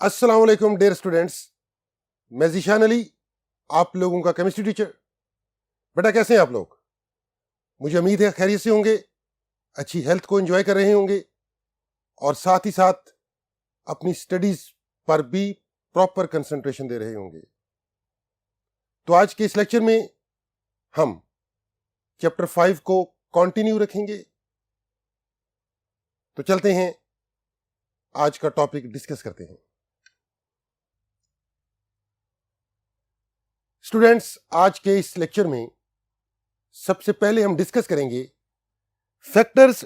अस्सलाम वालेकुम dear students, मैं ज़ीशान अली, आप लोगों का केमिस्ट्री टीचर। बेटा कैसे हैं आप लोग? मुझे उम्मीद है खैरियत से होंगे, अच्छी हेल्थ को एंजॉय कर रहे होंगे और साथ ही साथ अपनी स्टडीज पर भी प्रॉपर कंसंट्रेशन दे रहे होंगे। तो आज के इस लेक्चर में हम चैप्टर 5 को कंटिन्यू रखेंगे। तो चलते हैं, आज का टॉपिक डिस्कस करते हैं। स्टूडेंट्स, आज के इस लेक्चर में सबसे पहले हम डिस्कस करेंगे फैक्टर्स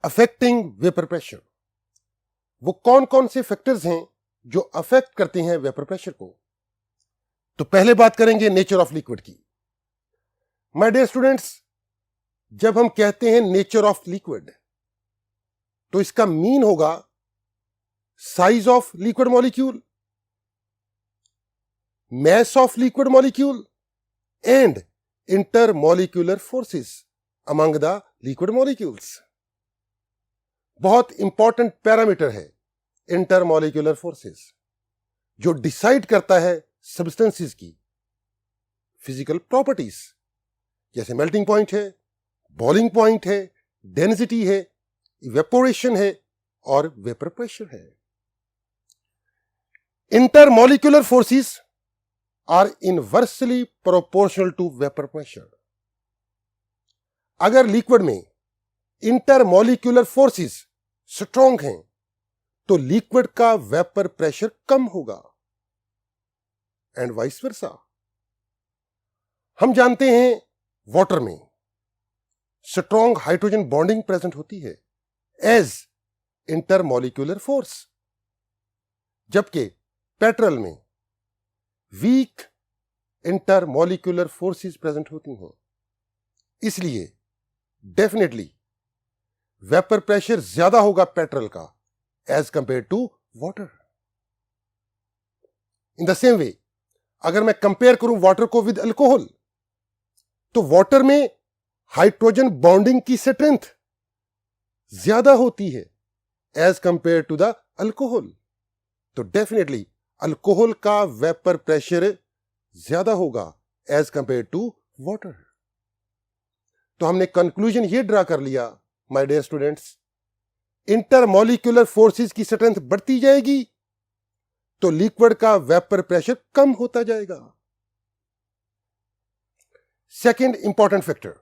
अफेक्टिंग वेपर प्रेशर। वो कौन कौन से फैक्टर्स हैं जो अफेक्ट करते हैं वेपर प्रेशर को। तो पहले बात करेंगे नेचर ऑफ लिक्विड की। माय डियर स्टूडेंट्स, जब हम कहते हैं नेचर ऑफ लिक्विड तो इसका मीन होगा size of liquid molecule, mass of liquid molecule and intermolecular forces among the liquid molecules। बहुत इंपॉर्टेंट पैरामीटर है इंटरमोलिकुलर फोर्सेस, जो डिसाइड करता है सब्सटेंसेस की फिजिकल प्रॉपर्टीज, जैसे मेल्टिंग पॉइंट है, बॉइलिंग पॉइंट है, डेंसिटी है, इवेपोरेशन है और वेपर प्रेशर है। Intermolecular forces are inversely proportional to vapor pressure। अगर लिक्विड में इंटरमोलिकुलर फोर्सेस स्ट्रॉन्ग हैं तो लिक्विड का वेपर प्रेशर कम होगा एंड वाइस वर्सा। हम जानते हैं वाटर में स्ट्रॉन्ग हाइड्रोजन बॉन्डिंग प्रेजेंट होती है एज इंटरमोलिकुलर फोर्स, जबकि पेट्रोल में वीक इंटरमोलिकुलर फोर्सेस प्रेजेंट होती हैं। इसलिए डेफिनेटली वेपर प्रेशर ज्यादा होगा पेट्रोल का as compare to water. In the same way, अगर मैं कंपेयर करूं वाटर को विद अल्कोहल, तो वाटर में हाइड्रोजन बॉन्डिंग की स्ट्रेंथ ज्यादा होती है as compare to the alcohol. तो डेफिनेटली अल्कोहल का वेपर प्रेशर ज्यादा होगा एज कंपेयर टू वाटर। तो हमने कंक्लूजन ये ड्रा कर लिया my dear students, intermolecular forces की स्ट्रेंथ बढ़ती जाएगी तो लिक्विड का वेपर प्रेशर कम होता जाएगा। सेकंड इंपॉर्टेंट फैक्टर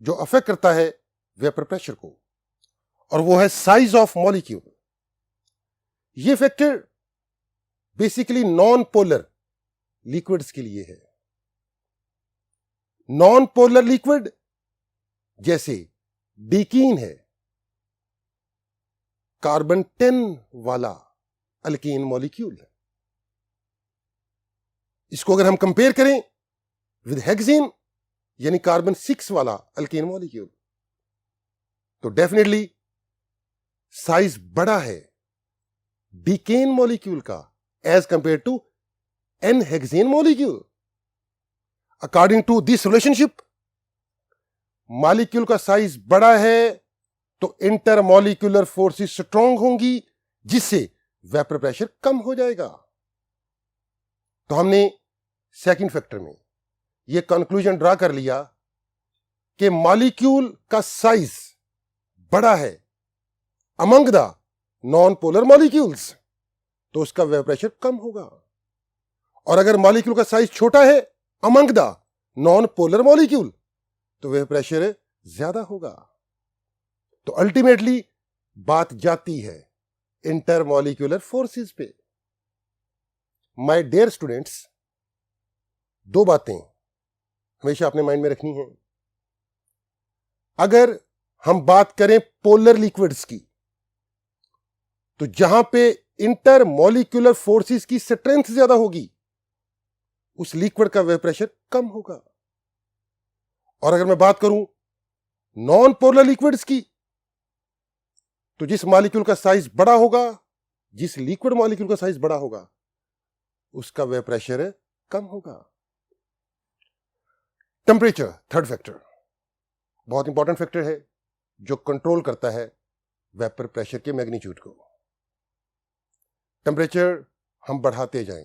जो अफेक्ट करता है वेपर प्रेशर को, और वो है साइज ऑफ मॉलिक्यूल। ये factor basically non polar liquids के लिए है। नॉन पोलर लिक्विड जैसे डिकीन है, कार्बन 10 वाला अल्कीन मॉलिक्यूल है। इसको अगर हम कंपेयर करें विद हेक्सेन यानी कार्बन 6 वाला अल्कीन मॉलिक्यूल, तो डेफिनेटली साइज बड़ा है डिकेन मॉलिक्यूल का as compared to n-hexane molecule। According to this relationship, molecule का साइज बड़ा है तो इंटरमोलिकुलर फोर्सेस स्ट्रॉन्ग होंगी, जिससे वेपर प्रेशर कम हो जाएगा। तो हमने सेकंड फैक्टर में यह कंक्लूजन ड्रा कर लिया कि मॉलिक्यूल का साइज बड़ा है among the non polar molecules, तो उसका वेपर प्रेशर कम होगा। और अगर मॉलिक्यूल का साइज छोटा है among the non polar molecule, तो वेपर प्रेशर ज्यादा होगा। तो अल्टीमेटली बात जाती है इंटरमोलिकुलर फोर्सेस पे। माय डियर स्टूडेंट्स, दो बातें हमेशा अपने माइंड में रखनी है। अगर हम बात करें पोलर लिक्विड्स की, तो जहां पे इंटरमोलिकुलर फोर्सेस की स्ट्रेंथ ज्यादा होगी, उस लिक्विड का वेपर प्रेशर कम होगा। और अगर मैं बात करूं नॉन पोलर लिक्विड्स की, तो जिस मॉलिक्यूल का साइज बड़ा होगा, जिस लिक्विड मॉलिक्यूल का साइज बड़ा होगा, उसका वेपर प्रेशर कम होगा। टेम्परेचर थर्ड फैक्टर बहुत इंपॉर्टेंट फैक्टर है जो कंट्रोल करता है वेपर प्रेशर के मैग्नीट्यूड को। टेम्परेचर हम बढ़ाते जाएं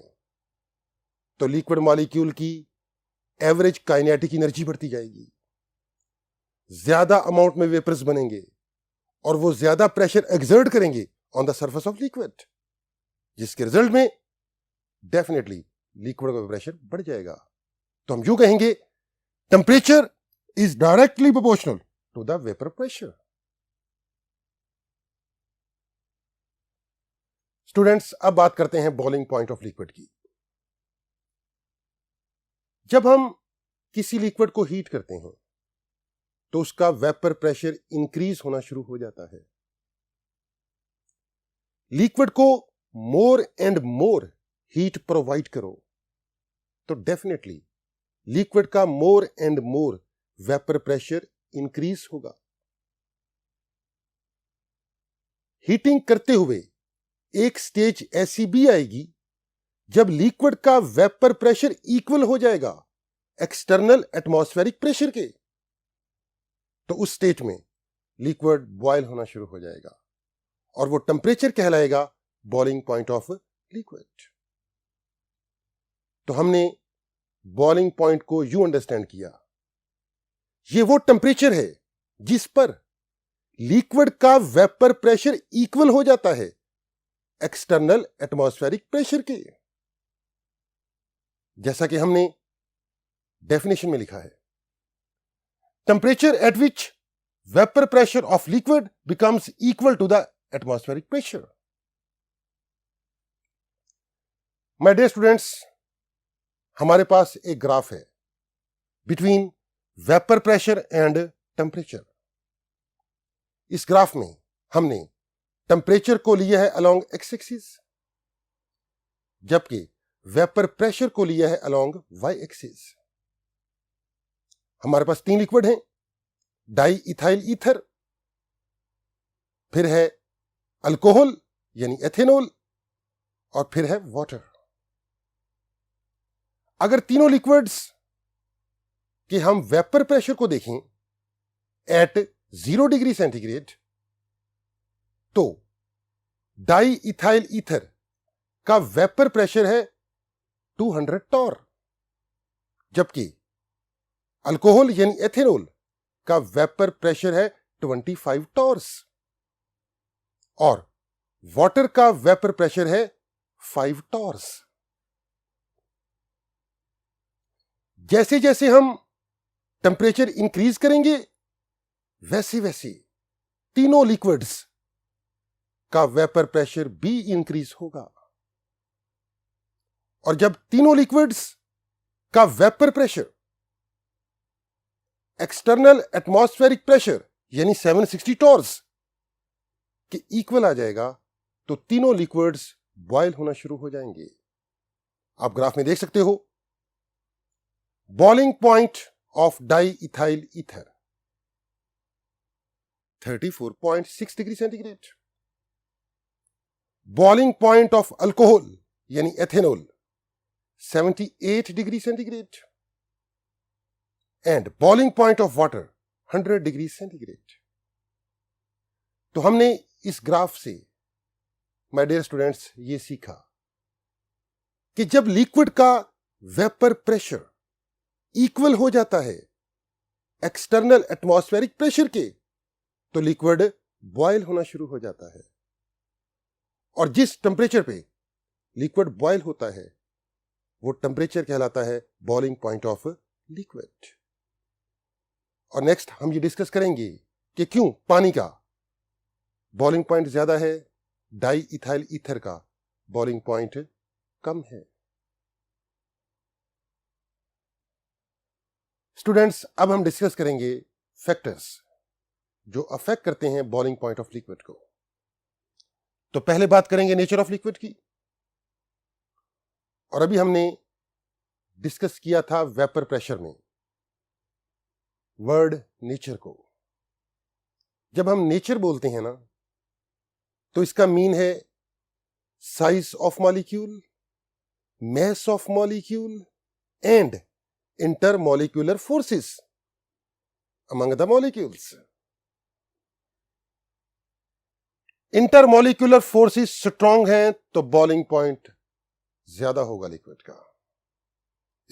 तो लिक्विड मॉलिक्यूल की एवरेज काइनेटिक एनर्जी बढ़ती जाएगी, ज्यादा अमाउंट में वेपर्स बनेंगे और वो ज्यादा प्रेशर एक्सर्ट करेंगे on the surface of liquid, जिसके रिजल्ट में डेफिनेटली लिक्विड का प्रेशर बढ़ जाएगा। तो हम यूं कहेंगे temperature is directly proportional to the vapour pressure. Students, अब बात करते हैं बॉइलिंग पॉइंट ऑफ लिक्विड की। जब हम किसी लिक्विड को हीट करते हैं तो उसका वेपर प्रेशर इंक्रीज होना शुरू हो जाता है। लिक्विड को more and more heat provide करो तो डेफिनेटली लिक्विड का more and more vapour pressure increase होगा। हीटिंग करते हुए एक स्टेज ऐसी भी आएगी जब लिक्विड का वेपर प्रेशर इक्वल हो जाएगा एक्सटर्नल एटमॉस्फेरिक प्रेशर के, तो उस स्टेज में लिक्विड बॉयल होना शुरू हो जाएगा और वो टेम्परेचर कहलाएगा बॉइलिंग पॉइंट ऑफ लिक्विड। तो हमने बॉइलिंग पॉइंट को यूं अंडरस्टैंड किया, ये वो टेम्परेचर है जिस पर लिक्विड का वेपर प्रेशर इक्वल हो जाता है एक्सटर्नल एटमॉस्फेरिक प्रेशर के, जैसा कि हमने डेफिनेशन में लिखा है, temperature at which vapour pressure of liquid becomes equal to the atmospheric pressure. My dear students, हमारे पास एक ग्राफ है between vapour pressure and temperature. इस ग्राफ में हमने टेम्परेचर को लिया है अलोंग एक्स एक्सिस, जबकि वेपर प्रेशर को लिया है अलोंग वाई एक्सिस। हमारे पास तीन लिक्विड हैं, डाई इथाइल ईथर, फिर है अल्कोहल यानी एथेनॉल, और फिर है वाटर। अगर तीनों लिक्विड्स के हम वेपर प्रेशर को देखें एट 0 डिग्री सेंटीग्रेड, तो डाई इथाइल ईथर का वेपर प्रेशर है 200 टॉर, जबकि अल्कोहल यानी एथेनॉल का वेपर प्रेशर है 25 टॉर्स और वाटर का वेपर प्रेशर है 5 टॉर्स। जैसे जैसे हम टेम्परेचर इंक्रीज करेंगे वैसे वैसे तीनों लिक्विड्स का वेपर प्रेशर भी इंक्रीज होगा, और जब तीनों लिक्विड्स का vapour pressure external atmospheric pressure यानी 760 टॉर्स के इक्वल आ जाएगा तो तीनों लिक्विड्स बॉयल होना शुरू हो जाएंगे। आप ग्राफ में देख सकते हो boiling point of di ethyl ether 34.6 degree centigrade, boiling point of alcohol यानी ethanol 78 degree centigrade and boiling point of water 100 degree centigrade. तो हमने इस ग्राफ से माय डियर स्टूडेंट्स ये सीखा कि जब लिक्विड का वेपर प्रेशर इक्वल हो जाता है एक्सटर्नल एटमॉस्फेरिक प्रेशर के, तो लिक्विड बॉयल होना शुरू हो जाता है, और जिस टेम्परेचर पे लिक्विड बॉयल होता है वो टेम्परेचर कहलाता है बॉइलिंग पॉइंट ऑफ लिक्विड। और नेक्स्ट हम ये डिस्कस करेंगे कि क्यों पानी का बॉइलिंग पॉइंट ज्यादा है, डाई इथाइल ईथर का बॉइलिंग पॉइंट कम है। स्टूडेंट्स, अब हम डिस्कस करेंगे फैक्टर्स जो अफेक्ट करते हैं बॉइलिंग पॉइंट ऑफ लिक्विड को। तो पहले बात करेंगे नेचर ऑफ लिक्विड की, और अभी हमने डिस्कस किया था वेपर प्रेशर में वर्ड नेचर को। जब हम नेचर बोलते हैं ना, तो इसका मीन है size of molecule, mass of molecule and intermolecular forces among the molecules. Intermolecular forces strong हैं तो बॉइलिंग पॉइंट ज्यादा होगा लिक्विड का।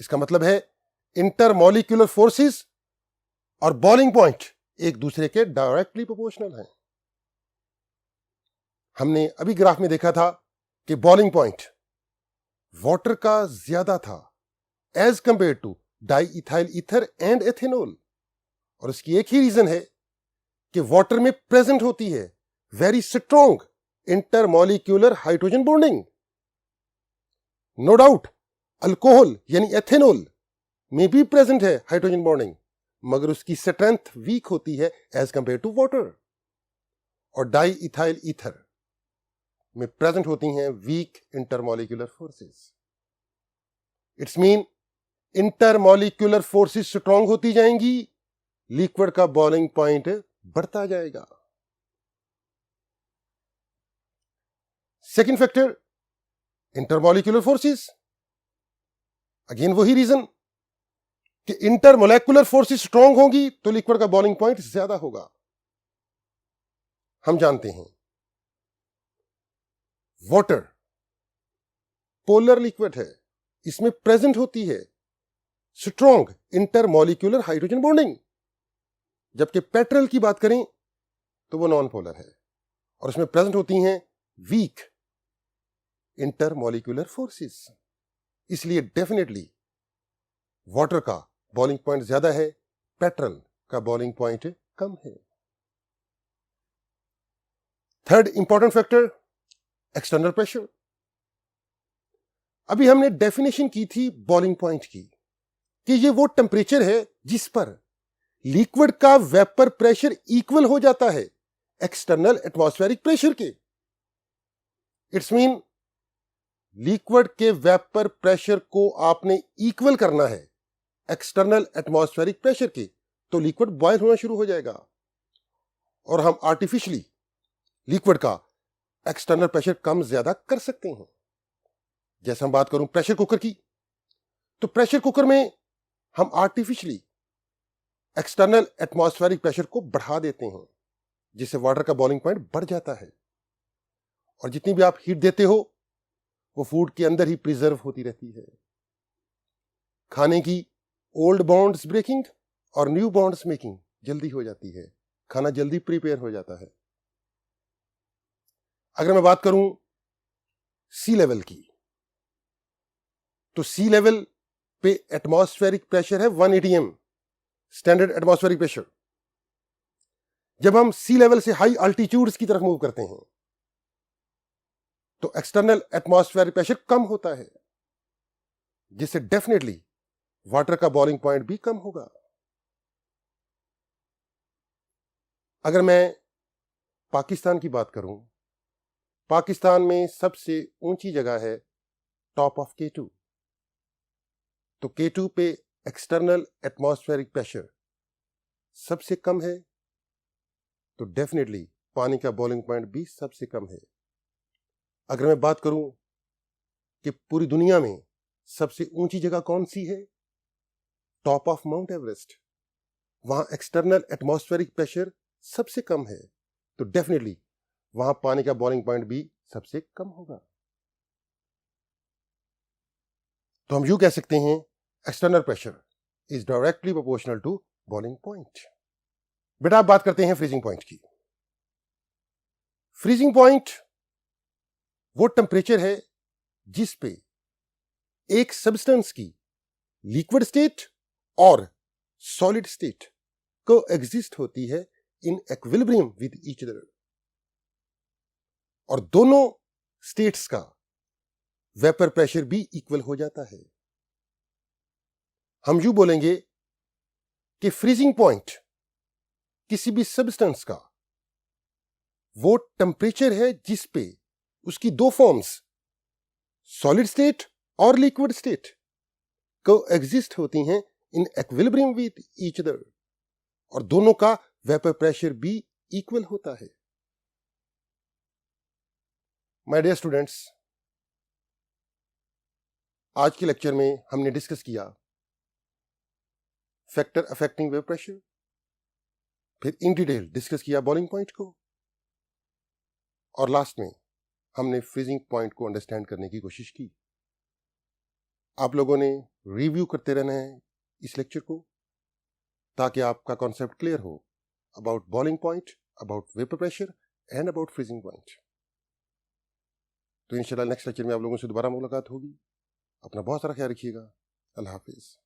इसका मतलब है इंटरमॉलिक्यूलर फोर्सेस और बॉइलिंग पॉइंट एक दूसरे के डायरेक्टली प्रोपोर्शनल हैं। हमने अभी ग्राफ में देखा था कि बॉइलिंग पॉइंट वाटर का ज्यादा था as compare to di ethyl ether and ethanol, और इसकी एक ही रीजन है कि वाटर में प्रेजेंट होती है very strong intermolecular hydrogen bonding. No doubt alcohol यानी एथेनॉल में भी प्रेजेंट है हाइड्रोजन बॉन्डिंग, मगर उसकी स्ट्रेंथ वीक होती है एज कंपेयर टू वाटर। और डाई इथाइल ईथर में प्रेजेंट होती हैं weak intermolecular forces. It's mean intermolecular forces strong होती जाएंगी, लिक्विड का बॉइलिंग पॉइंट बढ़ता जाएगा। Second factor intermolecular forces, again वही रीजन कि इंटरमोलेकुलर फोर्सेस स्ट्रांग होंगी तो लिक्विड का बॉइलिंग पॉइंट ज्यादा होगा। हम जानते हैं वाटर पोलर लिक्विड है, इसमें प्रेजेंट होती है स्ट्रांग इंटरमॉलिक्यूलर हाइड्रोजन बॉन्डिंग, जबकि पेट्रोल की बात करें तो वो नॉन पोलर है और उसमें प्रेजेंट होती हैं वीक इंटरमॉलिक्यूलर फोर्सेस। इसलिए डेफिनेटली वाटर का बॉइलिंग पॉइंट ज्यादा है, पेट्रोल का बॉइलिंग पॉइंट कम है। Third important factor external pressure. अभी हमने डेफिनेशन की थी बॉइलिंग पॉइंट की कि ये वो टेंपरेचर है जिस पर लिक्विड का वेपर प्रेशर इक्वल हो जाता है एक्सटर्नल एटमॉस्फेरिक प्रेशर के। इट्स मीन लिक्विड के वेपर प्रेशर को आपने इक्वल करना है एक्सटर्नल एटमॉस्फेरिक प्रेशर के, तो लिक्विड बॉयल होना शुरू हो जाएगा और हम आर्टिफिशियली लिक्विड का एक्सटर्नल प्रेशर कम ज्यादा कर सकते हैं। जैसे हम बात करूं प्रेशर कुकर की, तो प्रेशर कुकर में हम आर्टिफिशियली एक्सटर्नल एटमॉस्फेरिक प्रेशर को बढ़ा देते हैं, जिससे वाटर का बॉइलिंग पॉइंट बढ़ जाता है और जितनी भी आप हीट देते हो वो फूड के अंदर ही प्रिजर्व होती रहती है। खाने की ओल्ड बॉन्ड्स ब्रेकिंग और न्यू बॉन्ड्स मेकिंग जल्दी हो जाती है, खाना जल्दी प्रिपेयर हो जाता है। अगर मैं बात करूं सी लेवल की, तो सी लेवल पे एटमॉस्फेरिक प्रेशर है 1 atm स्टैंडर्ड एटमॉस्फेरिक प्रेशर। जब हम सी लेवल से हाई अल्टीट्यूड्स की तरफ मूव करते हैं तो एक्सटर्नल एटमॉस्फेरिक प्रेशर कम होता है, जिससे डेफिनेटली वाटर का बॉइलिंग पॉइंट भी कम होगा। अगर मैं पाकिस्तान की बात करूं, पाकिस्तान में सबसे ऊंची जगह है टॉप ऑफ K2, तो K2 पे एक्सटर्नल एटमॉस्फेरिक प्रेशर सबसे कम है, तो डेफिनेटली पानी का बॉइलिंग पॉइंट भी सबसे कम है। अगर मैं बात करूं कि पूरी दुनिया में सबसे ऊंची जगह कौन सी है, टॉप ऑफ माउंट एवरेस्ट, वहां एक्सटर्नल एटमॉस्फेरिक प्रेशर सबसे कम है, तो डेफिनेटली वहां पानी का बॉइलिंग पॉइंट भी सबसे कम होगा। तो हम यूं कह सकते हैं external pressure is directly proportional to boiling point. बेटा आप बात करते हैं फ्रीजिंग पॉइंट की। फ्रीजिंग पॉइंट वो टेंपरेचर है जिस पे एक सब्सटेंस की लिक्विड स्टेट और सॉलिड स्टेट को एग्जिस्ट होती है in equilibrium with each other, और दोनों स्टेट्स का वेपर प्रेशर भी इक्वल हो जाता है। हम यूं बोलेंगे कि फ्रीजिंग पॉइंट किसी भी सब्सटेंस का वो टेंपरेचर है जिस पे उसकी दो फॉर्म्स सॉलिड स्टेट और लिक्विड स्टेट को एग्जिस्ट होती हैं इन इक्विलिब्रियम विद ईच अदर, और दोनों का वेपर प्रेशर भी इक्वल होता है। माय डियर स्टूडेंट्स, आज के लेक्चर में हमने डिस्कस किया फैक्टर अफेक्टिंग वेपर प्रेशर, फिर इन डिटेल डिस्कस किया बॉइलिंग पॉइंट को, और लास्ट में हमने फ्रीजिंग पॉइंट को अंडरस्टैंड करने की कोशिश की। आप लोगों ने रिव्यू करते रहना है इस लेक्चर को, ताकि आपका कॉन्सेप्ट क्लियर हो about boiling point, about vapour pressure and about freezing point. तो इंशाल्लाह नेक्स्ट लेक्चर में आप लोगों से दोबारा मुलाकात होगी। अपना बहुत सारा ख्याल रखिएगा। अल्लाह हाफिज।